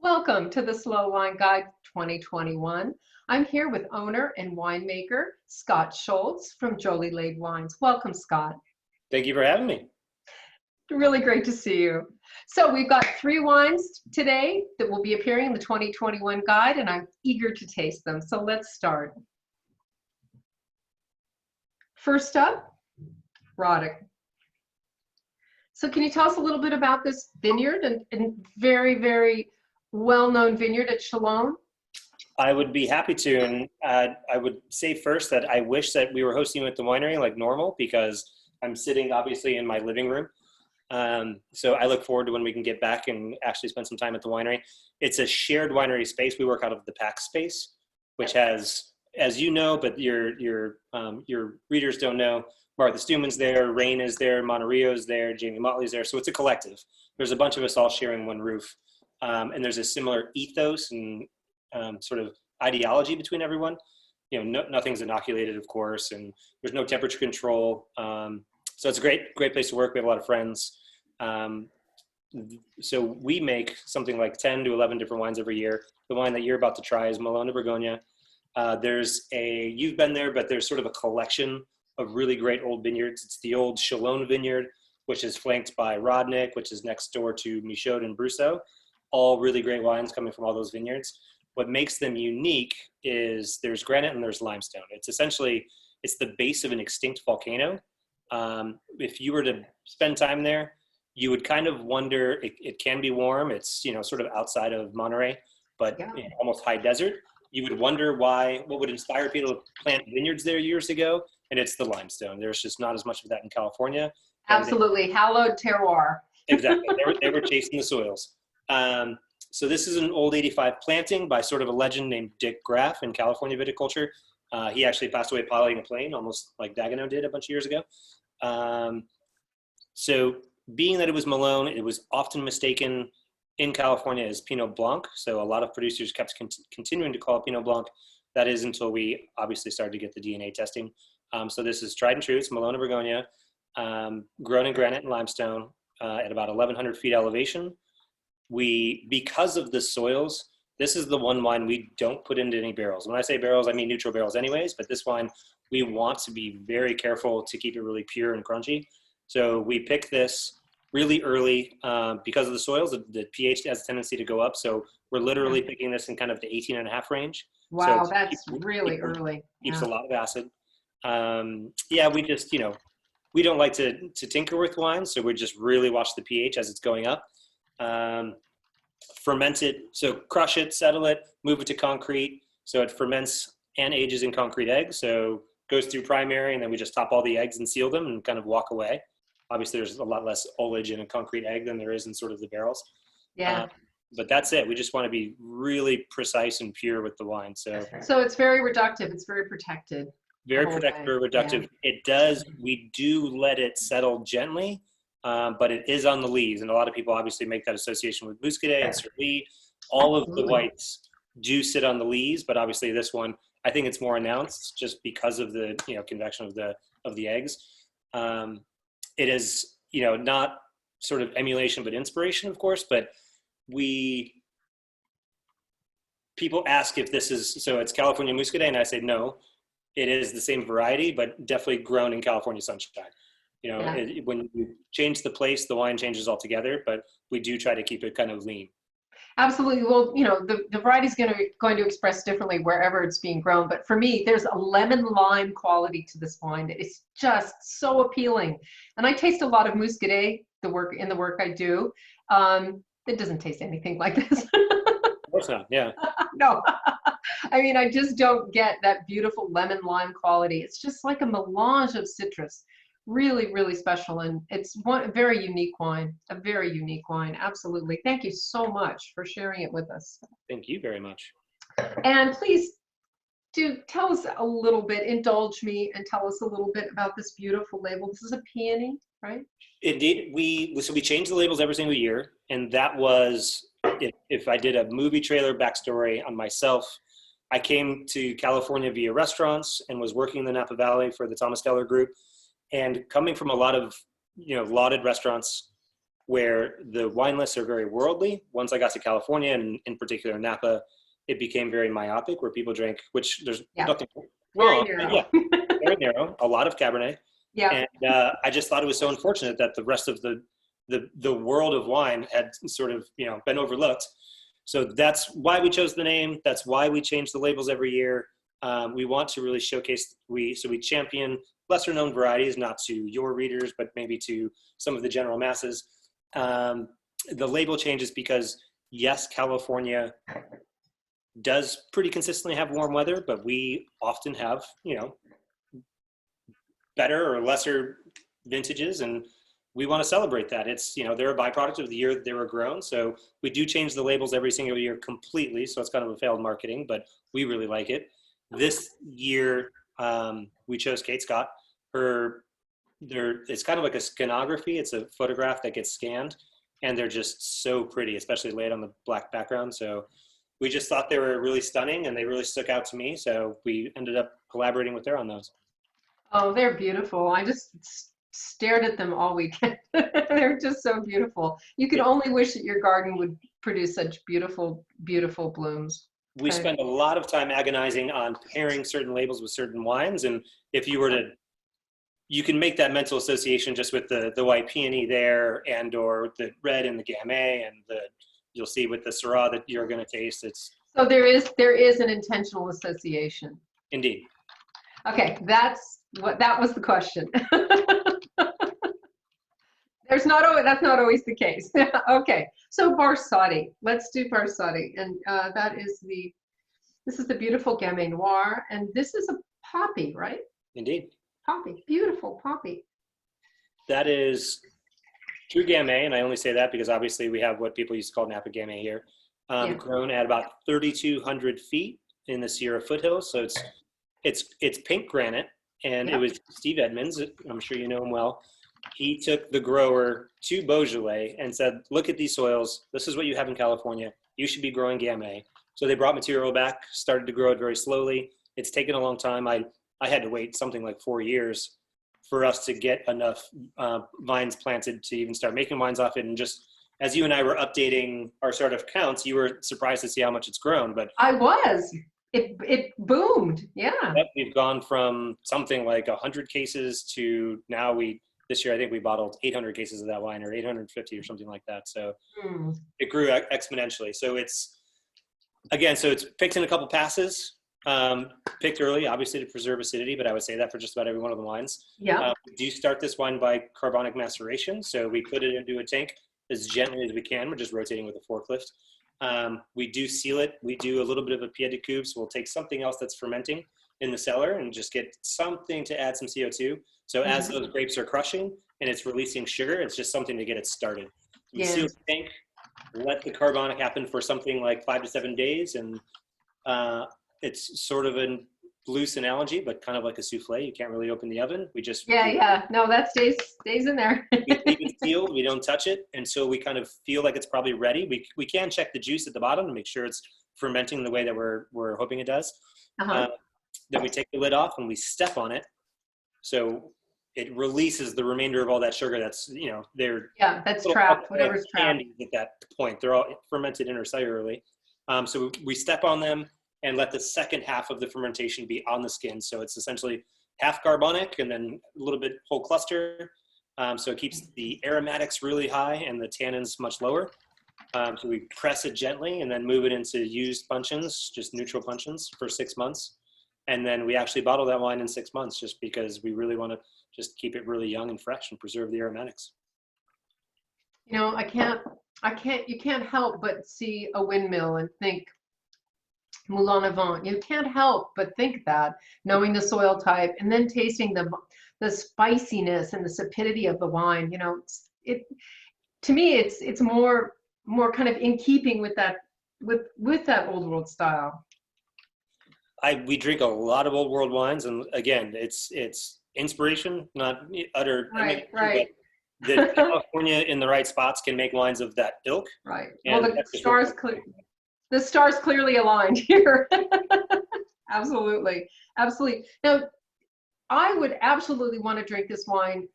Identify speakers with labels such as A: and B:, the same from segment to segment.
A: Welcome to the Slow Wine Guide 2021. I'm here with owner and winemaker Scott Schultz from Jolie-Laide Wines. Welcome, Scott.
B: Thank you for having me.
A: Really great to see you. So we've got 3 wines today that will be appearing in the 2021 guide, and I'm eager to taste them. So let's start. First up, Roddick. So can you tell us a little bit about this vineyard and very, very well-known vineyard at Chalon?
B: I would be happy to, and I would say first that I wish that we were hosting you at the winery like normal, because I'm sitting obviously in my living room. So I look forward to when we can get back and actually spend some time at the winery. It's a shared winery space. We work out of the PAC space, which has, as you know, but your readers don't know, Martha Stuman's there, Rain is there, Monterio's there, Jamie Motley's there. So it's a collective. There's a bunch of us all sharing one roof. And there's a similar ethos and sort of ideology between everyone. You know, nothing's inoculated, of course, and there's no temperature control. So it's a great place to work. We have a lot of friends. So we make something like 10 to 11 different wines every year. The wine that you're about to try is Malone de Bourgogne. You've been there, but there's sort of a collection of really great old vineyards. It's the old Chalon vineyard, which is flanked by Rodnick, which is next door to Michaud and Brousseau. All really great wines coming from all those vineyards. What makes them unique is there's granite and there's limestone. It's the base of an extinct volcano. If you were to spend time there, you would kind of wonder, it can be warm. It's, sort of outside of Monterey, but almost high desert. You would wonder what would inspire people to plant vineyards there years ago. And it's the limestone. There's just not as much of that in California.
A: Absolutely, hallowed terroir.
B: Exactly, they were chasing the soils. So this is an old 85 planting by sort of a legend named Dick Graff in California viticulture. He actually passed away piloting a plane, almost like Dagenot did a bunch of years ago. So being that it was Malone, it was often mistaken in California as Pinot Blanc. So a lot of producers kept continuing to call it Pinot Blanc. That is until we obviously started to get the DNA testing. So this is tried and true. It's Malone de Bourgogne, grown in granite and limestone at about 1,100 feet elevation. Because of the soils, this is the one wine we don't put into any barrels. When I say barrels, I mean neutral barrels anyways, but this wine, we want to be very careful to keep it really pure and crunchy. So we pick this really early because of the soils. The pH has a tendency to go up. So we're literally picking this in kind of the 18.5 range.
A: Wow,
B: so
A: that's really early.
B: Keeps a lot of acid. We just, we don't like to tinker with wine. So we just really watch the pH as it's going up. Ferment it, so crush it, settle it, move it to concrete, so it ferments and ages in concrete eggs. So goes through primary, and then we just top all the eggs and seal them and kind of walk away. Obviously there's a lot less ullage in a concrete egg than there is in sort of the barrels. But that's it. We just want to be really precise and pure with the wine. So
A: it's very reductive. It's very protected.
B: Very protective, very reductive. Yeah. We do let it settle gently. But it is on the lees, and a lot of people obviously make that association with Muscadet and Sur-Lie. All of the whites do sit on the lees, but obviously this one, I think it's more announced just because of the convection of the eggs. It is not sort of emulation but inspiration, of course. But people ask if this is it's California Muscadet, and I say no, it is the same variety, but definitely grown in California sunshine. When you change the place, the wine changes altogether, but we do try to keep it kind of lean.
A: Absolutely. Well, the variety is going to express differently wherever it's being grown. But for me, there's a lemon lime quality to this wine. It's just so appealing. And I taste a lot of Muscadet, the work I do. It doesn't taste anything like this.
B: Of course not. Yeah.
A: No. I mean, I just don't get that beautiful lemon lime quality. It's just like a melange of citrus. Really, really special, and it's a very unique wine. Absolutely. Thank you so much for sharing it with us.
B: Thank you very much.
A: And please do tell us a little bit, indulge me, and tell us a little bit about this beautiful label. This is a Peony, right?
B: Indeed. We change the labels every single year, and that was, if I did a movie trailer backstory on myself, I came to California via restaurants and was working in the Napa Valley for the Thomas Keller Group. And coming from a lot of, lauded restaurants, where the wine lists are very worldly. Once I got to California, and in particular Napa, it became very myopic, where people drank, which there's nothing wrong,
A: Very
B: but
A: narrow.
B: very narrow, a lot of Cabernet.
A: Yeah.
B: And I just thought it was so unfortunate that the rest of the world of wine had sort of, been overlooked. So that's why we chose the name. That's why we change the labels every year. We want to really showcase, we champion lesser known varieties, not to your readers, but maybe to some of the general masses. The label changes because, yes, California does pretty consistently have warm weather, but we often have, better or lesser vintages, and we want to celebrate that. It's, they're a byproduct of the year that they were grown. So we do change the labels every single year completely. So it's kind of a failed marketing, but we really like it. This year, we chose Kate Scott. It's kind of like a scanography. It's a photograph that gets scanned, and they're just so pretty, especially laid on the black background. So we just thought they were really stunning, and they really stuck out to me. So we ended up collaborating with her on those.
A: Oh, they're beautiful. I just stared at them all weekend. They're just so beautiful. You could only wish that your garden would produce such beautiful, beautiful blooms.
B: We spend a lot of time agonizing on pairing certain labels with certain wines. And if you were to, you can make that mental association just with the white peony there, and or the red in the Gamay, and you'll see with the Syrah that you're going to taste.
A: So there is an intentional association.
B: Indeed.
A: Okay, that was the question. That's not always the case. Okay, so Parasauri. Let's do Parasauri, and this is the beautiful Gamay Noir, and this is a poppy, right?
B: Indeed.
A: Poppy, beautiful poppy.
B: That is true Gamay, and I only say that because obviously we have what people used to call Napa Gamay here, grown at about 3,200 feet in the Sierra foothills. So it's pink granite, and it was Steve Edmonds. I'm sure you know him well. He took the grower to Beaujolais and said, look at these soils. This is what you have in California. You should be growing Gamay. So they brought material back, started to grow it very slowly. It's taken a long time. I had to wait something like 4 years for us to get enough vines planted to even start making wines off it. And just as you and I were updating our sort of counts, you were surprised to see how much it's grown. But
A: I was. It boomed. Yeah.
B: We've gone from something like 100 cases to now this year, I think we bottled 800 cases of that wine, or 850 or something like that. So it grew exponentially. So it's picked in a couple passes, picked early, obviously to preserve acidity, but I would say that for just about every one of the wines.
A: Yeah.
B: We do start this wine by carbonic maceration. So we put it into a tank as gently as we can. We're just rotating with a forklift. We do seal it. We do a little bit of a pied de coupe. So we'll take something else that's fermenting in the cellar and just get something to add some CO2. So as those grapes are crushing and it's releasing sugar, it's just something to get it started. We seal the tank, let the carbonic happen for something like 5 to 7 days. And it's sort of a loose analogy, but kind of like a souffle. You can't really open the oven. We just
A: no, that stays in there.
B: we keep it sealed. We don't touch it until we kind of feel like it's probably ready. We can check the juice at the bottom to make sure it's fermenting the way that we're hoping it does. Then we take the lid off and we step on it, so it releases the remainder of all that sugar that's
A: that's trapped. Whatever's trapped
B: at that point. They're all fermented intercellularly. So we step on them and let the second half of the fermentation be on the skin. So it's essentially half carbonic and then a little bit whole cluster. So it keeps the aromatics really high and the tannins much lower. So we press it gently and then move it into used puncheons, just neutral puncheons, for 6 months. And then we actually bottle that wine in 6 months, just because we really want to just keep it really young and fresh and preserve the aromatics.
A: You can't help but see a windmill and think Moulin Avant. You can't help but think that, knowing the soil type and then tasting the spiciness and the sapidity of the wine. To me, it's more kind of in keeping with that old world style.
B: We drink a lot of old world wines, and again, it's inspiration, not utter.
A: Right.
B: But the California in the right spots can make wines of that ilk.
A: Right. Well, the stars clearly aligned here. Absolutely. Now, I would absolutely want to drink this wine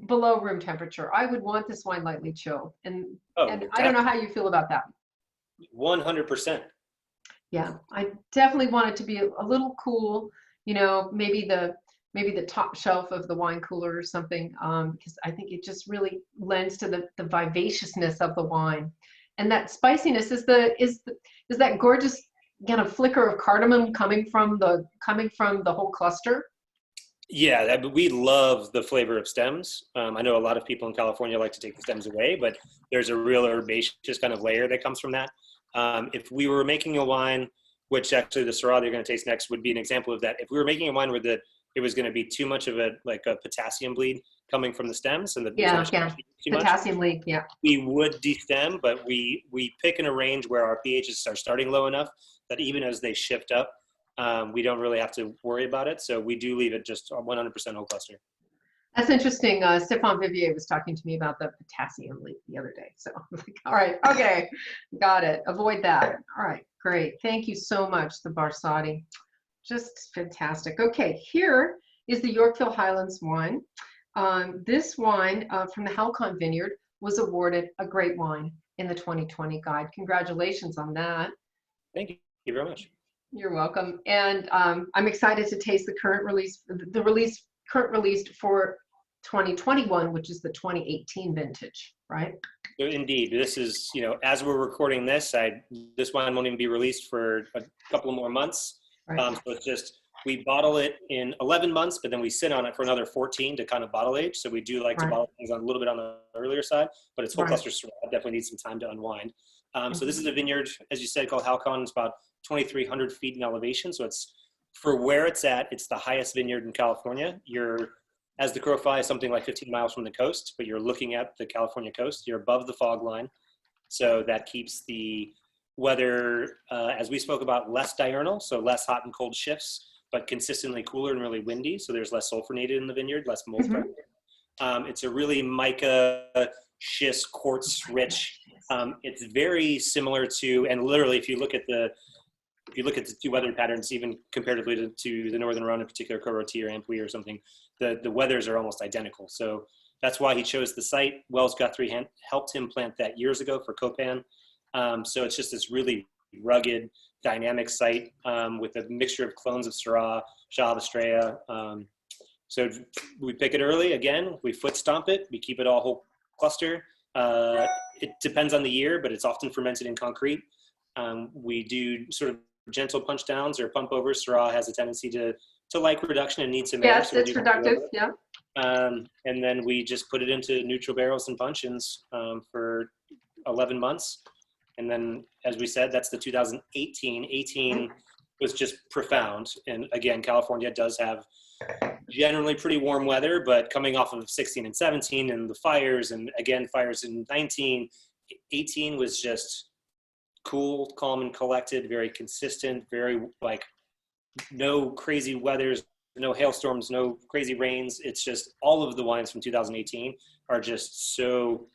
A: below room temperature. I would want this wine lightly chilled.
B: Oh,
A: And I don't know how you feel about that.
B: 100%.
A: Yeah, I definitely want it to be a little cool, you know, maybe the top shelf of the wine cooler or something, because I think it just really lends to the vivaciousness of the wine. And that spiciness is that gorgeous kind of flicker of cardamom coming from the whole cluster.
B: Yeah, we love the flavor of stems. I know a lot of people in California like to take the stems away, but there's a real herbaceous kind of layer that comes from that. If we were making a wine, which actually the Syrah you're going to taste next would be an example of that. If we were making a wine where it was going to be too much of a potassium bleed coming from the stems, and
A: Yeah,
B: too
A: potassium
B: much,
A: leak. Yeah,
B: we would destem, but we pick in a range where our pHs are starting low enough that even as they shift up, we don't really have to worry about it. So we do leave it just 100% whole cluster.
A: that's interesting. Stefan Vivier was talking to me about the potassium leak the other day. So, like, all right, okay, got it. Avoid that. All right, great. Thank you so much, the Parasauri. Just fantastic. Okay, here is the Yorkville Highlands wine. This wine from the Halcon Vineyard was awarded a great wine in the 2020 guide. Congratulations on that.
B: Thank you very much.
A: You're welcome. And I'm excited to taste the current release for 2021, which is the 2018 vintage, right?
B: So indeed, this is, as we're recording this, this wine won't even be released for a couple more months.
A: Right.
B: So it's just, we bottle it in 11 months, but then we sit on it for another 14 to kind of bottle age. So we do like to bottle things on a little bit on the earlier side, but it's whole cluster Syrah. Definitely needs some time to unwind. So this is a vineyard, as you said, called Halcon. It's about 2,300 feet in elevation. So it's, for where it's at, it's the highest vineyard in California. You're, as the crow flies, something like 15 miles from the coast, but you're looking at the California coast. You're above the fog line. So that keeps the weather, as we spoke about, less diurnal, so less hot and cold shifts, but consistently cooler and really windy. So there's less sulfonated in the vineyard, less mold pressure. It's a really mica, schist, quartz rich. It's very similar to, and literally if you look at the two weather patterns, even comparatively to the Northern Rhone, in particular, Coroti or Ampuy or something, the weathers are almost identical. So that's why he chose the site. Wells Guthrie helped him plant that years ago for Copan. So it's just this really rugged, dynamic site with a mixture of clones of Syrah, Chave Estrella. So we pick it early. Again, we foot stomp it. We keep it all whole cluster. It depends on the year, but it's often fermented in concrete. We do sort of gentle punch downs or pump overs. Syrah has a tendency to like reduction and need some air.
A: Yes, it's reductive, yeah.
B: And then we just put it into neutral barrels and puncheons for 11 months. And then, as we said, that's the 2018. 18 was just profound. And again, California does have generally pretty warm weather, but coming off of 16 and 17 and the fires, and again, fires in 19, 18 was just cool, calm, and collected, very consistent, very no crazy weathers, no hailstorms, no crazy rains. It's just all of the wines from 2018 are just so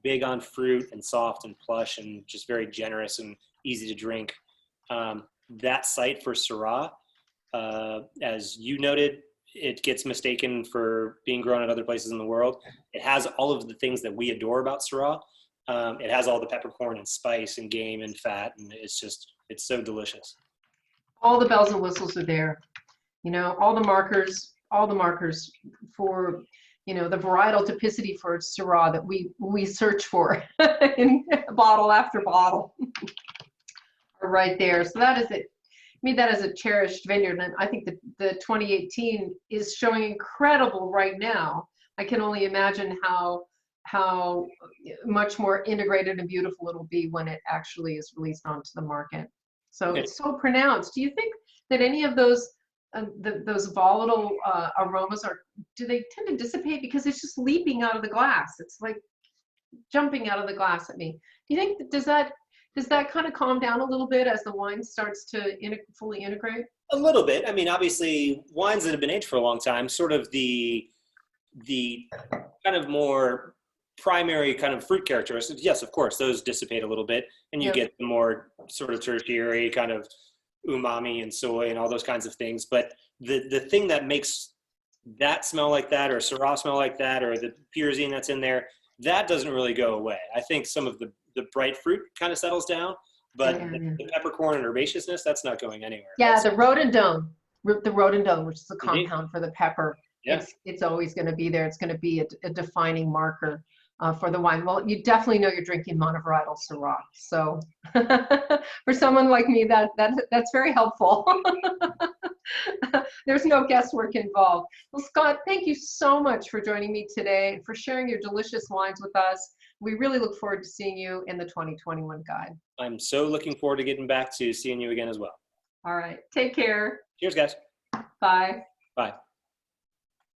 B: big on fruit and soft and plush and just very generous and easy to drink. That site for Syrah, as you noted, it gets mistaken for being grown at other places in the world. It has all of the things that we adore about Syrah. It has all the peppercorn and spice and game and fat, and it's so delicious.
A: All the bells and whistles are there, all the markers for, the varietal typicity for Syrah that we search for in bottle after bottle are right there. So that is it. I mean, that is a cherished vineyard, and I think that the 2018 is showing incredible right now. I can only imagine how much more integrated and beautiful it'll be when it actually is released onto the market. So it's so pronounced. Do you think that any of those volatile aromas do they tend to dissipate because it's just leaping out of the glass? It's like jumping out of the glass at me. Do you think does that kind of calm down a little bit as the wine starts to fully integrate?
B: A little bit. I mean, obviously, wines that have been aged for a long time, sort of the kind of more primary kind of fruit characteristics, yes, of course, those dissipate a little bit, and you get the more sort of tertiary kind of umami and soy and all those kinds of things. But the thing that makes that smell like that, or Syrah smell like that, or the pyrazine that's in there, that doesn't really go away. I think some of the bright fruit kind of settles down, but the peppercorn and herbaceousness, that's not going anywhere.
A: Yeah, the rhododendron, which is a
B: Indeed.
A: compound for the pepper,
B: Yeah.
A: it's always going to be there. It's going to be a defining marker for the wine. Well, you definitely know you're drinking monovarietal Syrah. So for someone like me, that's very helpful. There's no guesswork involved. Well, Scott, thank you so much for joining me today and for sharing your delicious wines with us. We really look forward to seeing you in the 2021 guide.
B: I'm so looking forward to getting back to seeing you again as well.
A: All right. Take care.
B: Cheers, guys.
A: Bye.
B: Bye.